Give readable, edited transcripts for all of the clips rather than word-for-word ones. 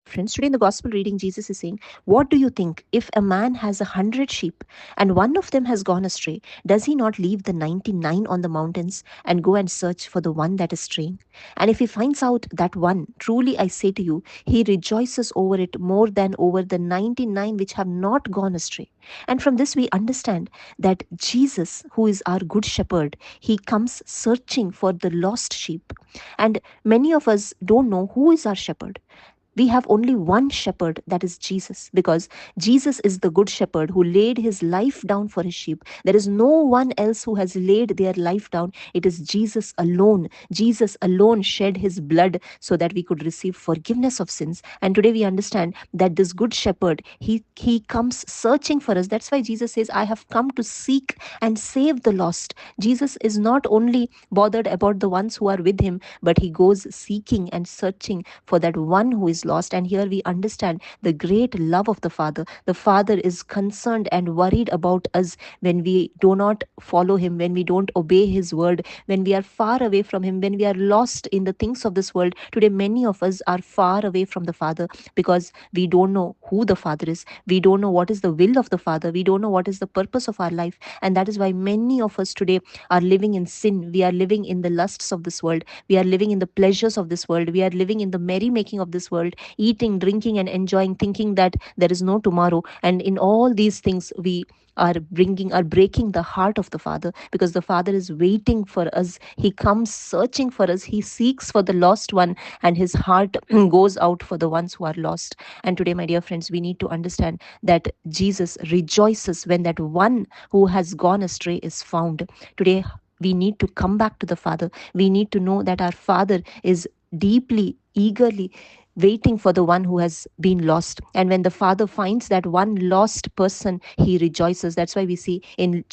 Friends, today in the gospel reading, Jesus is saying, what do you think? If a man has 100 sheep and one of them has gone astray, does he not leave the 99 on the mountains and go and search for the one that is straying? And if he finds out that one, truly I say to you, he rejoices over it more than over the 99 which have not gone astray. And from this, we understand that Jesus, who is our good shepherd, he comes searching for the lost sheep. And many of us don't know who is our shepherd. We have only one shepherd, that is Jesus, because Jesus is the good shepherd who laid his life down for his sheep. There is no one else who has laid their life down. It is Jesus alone. Jesus alone shed his blood so that we could receive forgiveness of sins. And today we understand that this good shepherd, he comes searching for us. That's why Jesus says, I have come to seek and save the lost. Jesus is not only bothered about the ones who are with him, but he goes seeking and searching for that one who is lost. And here we understand the great love of the Father. The Father is concerned and worried about us when we do not follow him, when we don't obey his word, when we are far away from him, when we are lost in the things of this world. Today, many of us are far away from the Father because we don't know who the Father is. We don't know what is the will of the Father. We don't know what is the purpose of our life. And that is why many of us today are living in sin. We are living in the lusts of this world. We are living in the pleasures of this world. We are living in the merrymaking of this world, eating, drinking, and enjoying, thinking that there is no tomorrow. And in all these things, we are breaking the heart of the Father, because the Father is waiting for us. He comes searching for us. He seeks for the lost one, and his heart goes out for the ones who are lost. And today, my dear friends, we need to understand that Jesus rejoices when that one who has gone astray is found. Today, we need to come back to the Father. We need to know that our Father is deeply, eagerly waiting for the one who has been lost. And when the Father finds that one lost person, he rejoices. That's why we see in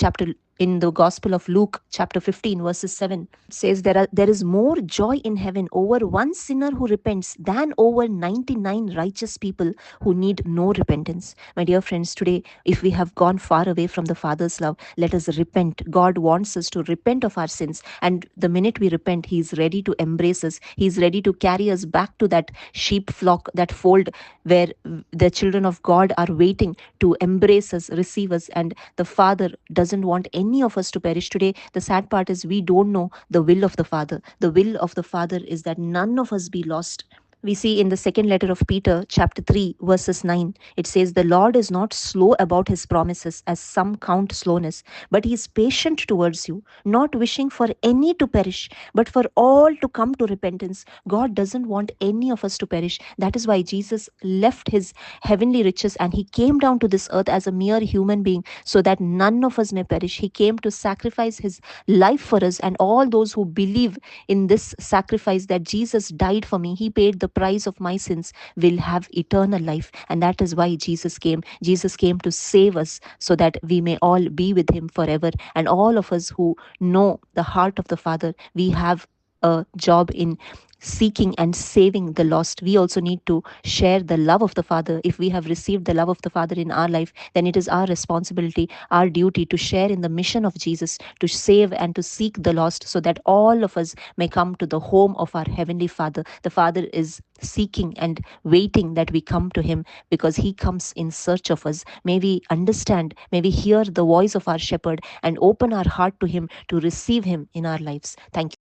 the Gospel of Luke, chapter 15, verses 7, it says there is more joy in heaven over one sinner who repents than over 99 righteous people who need no repentance. My dear friends, today, if we have gone far away from the Father's love, let us repent. God wants us to repent of our sins. And the minute we repent, he is ready to embrace us. He is ready to carry us back to that sheep flock, that fold where the children of God are waiting to embrace us, receive us. And the Father doesn't want any of us to perish. Today, the sad part is we don't know the will of the Father. The will of the Father is that none of us be lost. We see in the second letter of Peter, chapter 3, verses 9, it says, the Lord is not slow about his promises, as some count slowness, but he is patient towards you, not wishing for any to perish, but for all to come to repentance. God doesn't want any of us to perish. That is why Jesus left his heavenly riches and he came down to this earth as a mere human being so that none of us may perish. He came to sacrifice his life for us, and all those who believe in this sacrifice, that Jesus died for me, he paid the price of my sins, will have eternal life. And that is why Jesus came. Jesus came to save us so that we may all be with him forever. And all of us who know the heart of the Father, we have a job in seeking and saving the lost. We also need to share the love of the Father. If we have received the love of the Father in our life, then it is our responsibility, our duty to share in the mission of Jesus, to save and to seek the lost, so that all of us may come to the home of our Heavenly Father. The Father is seeking and waiting that we come to him, because he comes in search of us. May we understand, may we hear the voice of our shepherd and open our heart to him to receive him in our lives. Thank you.